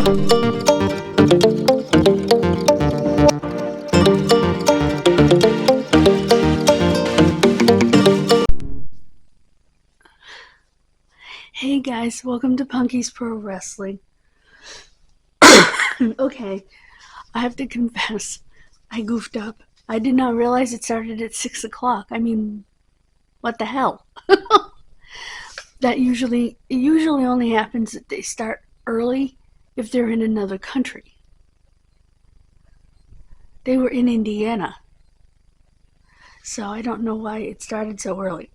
Hey guys, welcome to Punky's Pro Wrestling. Okay, I have to confess, I goofed up. I did not realize it started at 6 o'clock. I mean, what the hell? It usually only happens that they start early if they're in another country. They were in Indiana, so I don't know why it started so early.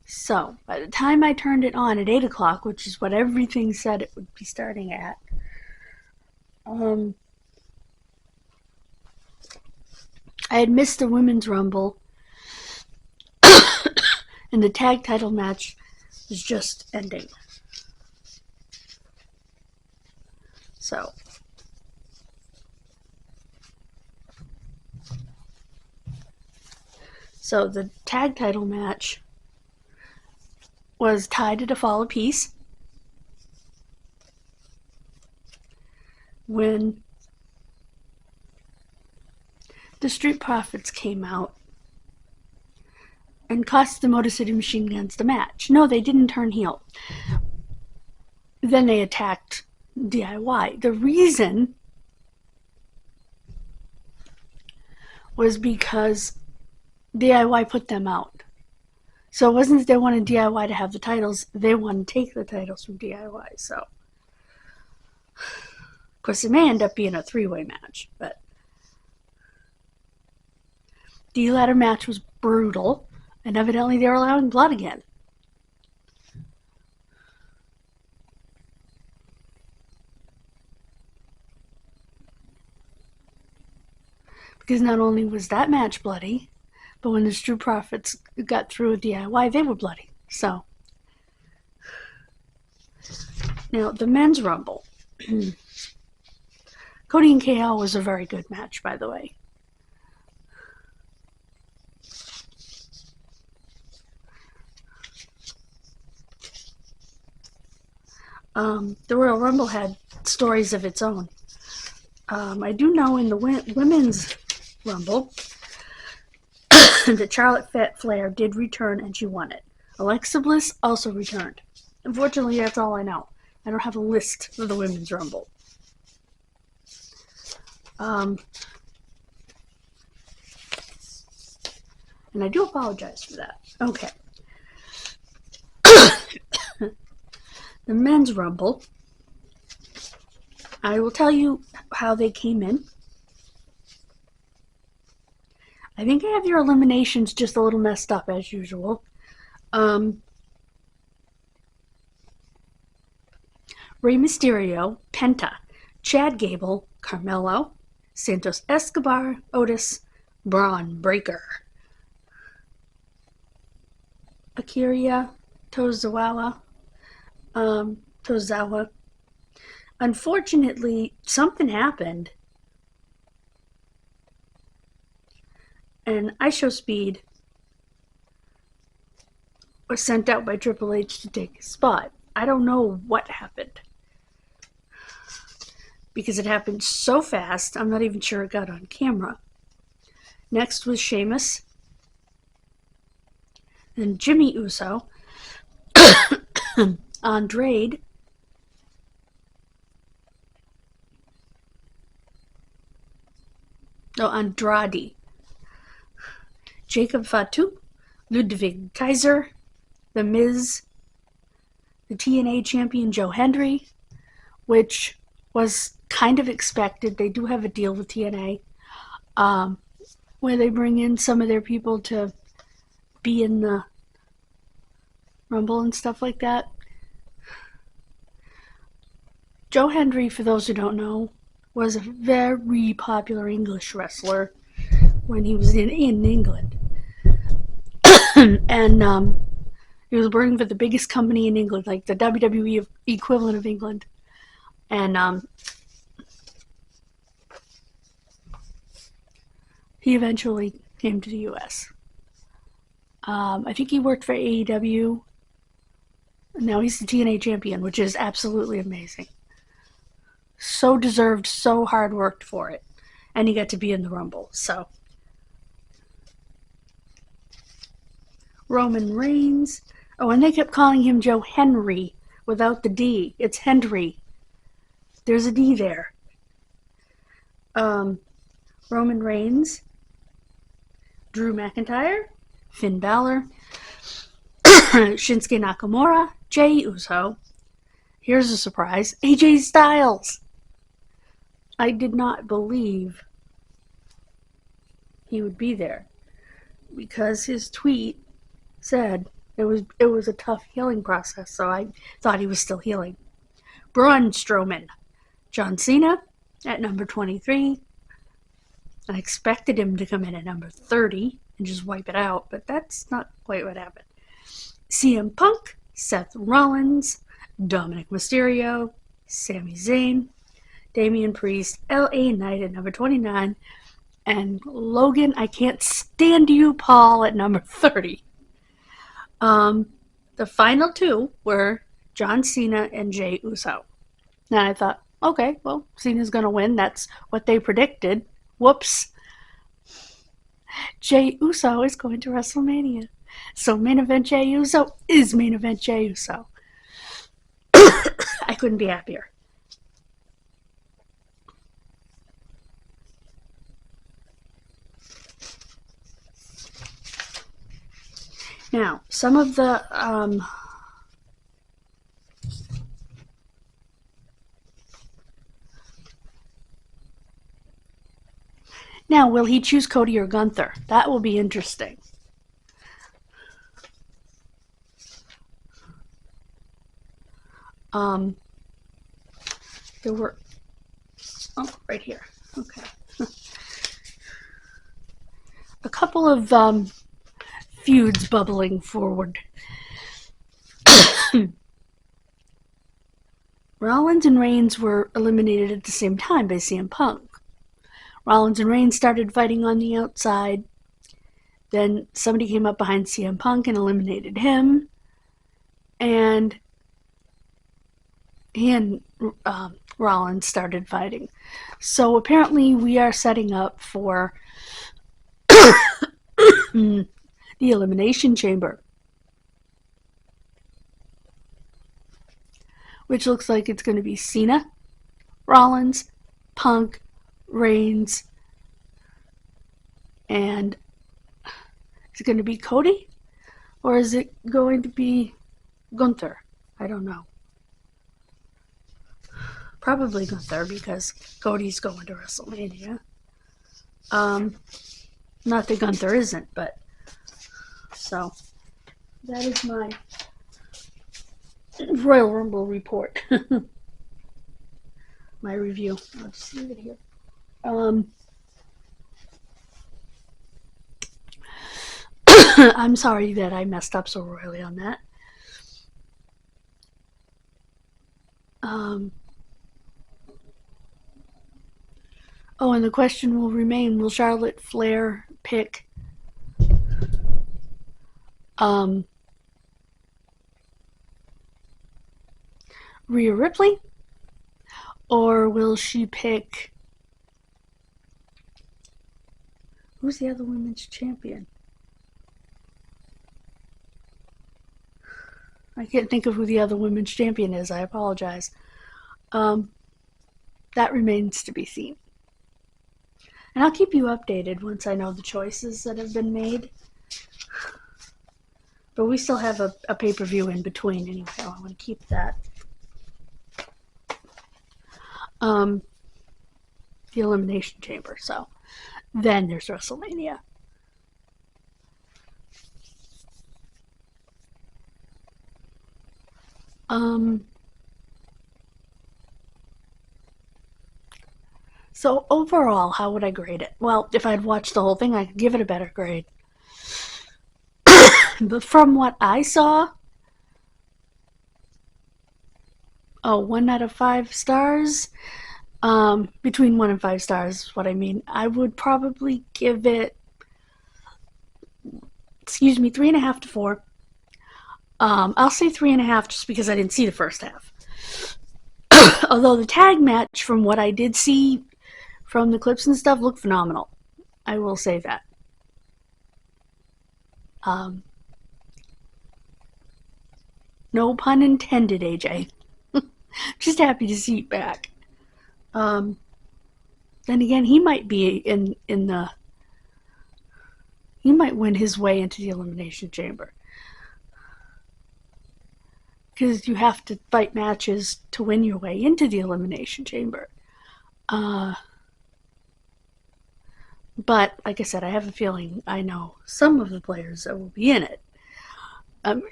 So, by the time I turned it on at 8 o'clock, which is what everything said it would be starting at, I had missed the Women's Rumble, and the tag title match was just ending. So the tag title match was tied at a fall apiece when the Street Profits came out and cost the Motor City Machine Guns the match. No, they didn't turn heel. Then they attacked DIY. The reason was because DIY put them out. So it wasn't that they wanted DIY to have the titles, they wanted to take the titles from DIY. So, of course, it may end up being a three-way match, but the ladder match was brutal, and evidently they were allowing blood again. Because not only was that match bloody, but when the Street Profits got through with DIY, they were bloody. So, now the Men's Rumble. Cody and KO was a very good match, by the way. The Royal Rumble had stories of its own. I do know in the Women's Rumble that Charlotte Flair did return and she won it. Alexa Bliss also returned. Unfortunately, that's all I know. I don't have a list for the Women's Rumble. And I do apologize for that. Okay. The Men's Rumble. I will tell you how they came in. I think I have your eliminations just a little messed up as usual. Rey Mysterio, Penta, Chad Gable, Carmelo, Santos Escobar, Otis, Braun Breaker, Akira Tozawa. Unfortunately, something happened, and IShowSpeed was sent out by Triple H to take his spot. I don't know what happened, because it happened so fast, I'm not even sure it got on camera. Next was Sheamus, then Jimmy Uso, Andrade, Jacob Fatu, Ludwig Kaiser, The Miz, the TNA champion Joe Hendry, which was kind of expected. They do have a deal with TNA where they bring in some of their people to be in the Rumble and stuff like that. Joe Hendry, for those who don't know, was a very popular English wrestler when he was in England. And he was working for the biggest company in England, like the WWE equivalent of England. And he eventually came to the US. I think he worked for AEW. Now he's the TNA champion, which is absolutely amazing. so deserved, so hard worked for it. And he got to be in the Rumble, so. Roman Reigns. Oh, and they kept calling him Joe Henry without the D. It's Henry. There's a D there. Roman Reigns, Drew McIntyre, Finn Balor, Shinsuke Nakamura, Jey Uso. Here's a surprise, AJ Styles. I did not believe he would be there because his tweet said it was a tough healing process, so I thought he was still healing. Braun Strowman, John Cena at number 23. I expected him to come in at number 30 and just wipe it out, but that's not quite what happened. CM Punk, Seth Rollins, Dominic Mysterio, Sami Zayn, Damian Priest, LA Knight at number 29, and Logan, I Can't Stand You, Paul at number 30. The final two were John Cena and Jey Uso. And I thought, okay, well, Cena's going to win. That's what they predicted. Whoops. Jey Uso is going to WrestleMania. So main event Jey Uso is main event Jey Uso. I couldn't be happier. Now, some of the now, will he choose Cody or Gunther? That will be interesting. There were right here. Okay. A couple of feuds bubbling forward. Rollins and Reigns were eliminated at the same time by CM Punk. Rollins and Reigns started fighting on the outside. Then somebody came up behind CM Punk and eliminated him. And he and Rollins started fighting. So apparently we are setting up for the Elimination Chamber, which looks like it's going to be Cena, Rollins, Punk, Reigns, and is it going to be Cody? Or is it going to be Gunther? I don't know. Probably Gunther, because Cody's going to WrestleMania. Not that Gunther isn't, but so that is my Royal Rumble report. My review. I'll just leave it here. I'm sorry that I messed up so royally on that. Oh, and the question will remain, will Charlotte Flair pick Rhea Ripley? Or will she pick... Who's the other women's champion? I can't think of who the other women's champion is. I apologize. That remains to be seen. And I'll keep you updated once I know the choices that have been made. But we still have a pay-per-view in between anyway. I want to keep that. The Elimination Chamber. So then there's WrestleMania. So overall, how would I grade it? Well, if I'd watched the whole thing, I could give it a better grade. But from what I saw, 1 out of 5 stars. Between 1 and 5 stars is what I mean. I would probably give it, 3.5 to 4. I'll say 3.5 just because I didn't see the first half. Although the tag match, from what I did see from the clips and stuff, looked phenomenal. I will say that. No pun intended, AJ. Just happy to see you back. Then again, he might be in the. He might win his way into the Elimination Chamber. Because you have to fight matches to win your way into the Elimination Chamber. But, like I said, I have a feeling I know some of the players that will be in it.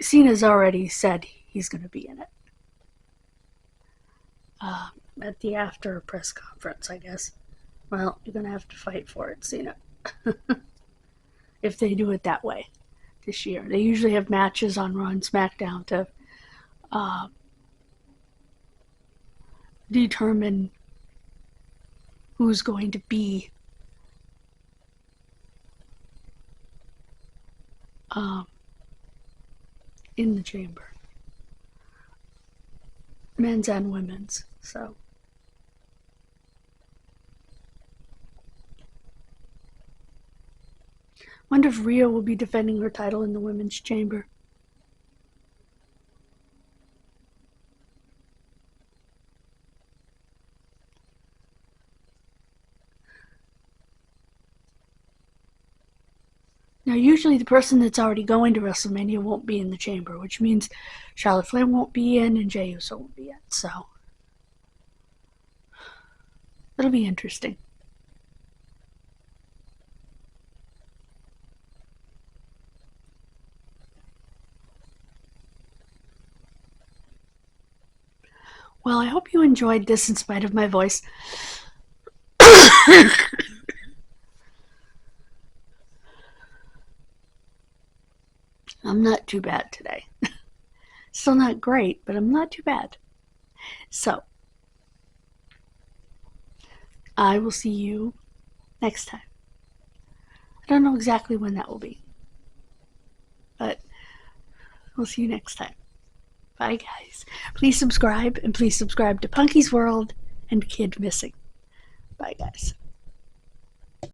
Cena's already said he's going to be in it. At the after press conference, I guess. Well, you're going to have to fight for it, Cena. If they do it that way this year. They usually have matches on Raw and SmackDown to determine who's going to be in the chamber. Men's and women's, so. Wonder if Rhea will be defending her title in the women's chamber. Now, usually the person that's already going to WrestleMania won't be in the chamber, which means Charlotte Flair won't be in and Jey Uso won't be in, so it'll be interesting. Well, I hope you enjoyed this in spite of my voice. I'm not too bad today. Still not great, but I'm not too bad. So, I will see you next time. I don't know exactly when that will be, but we'll see you next time. Bye, guys. Please subscribe, and please subscribe to Punky's World and Kid Missing. Bye, guys.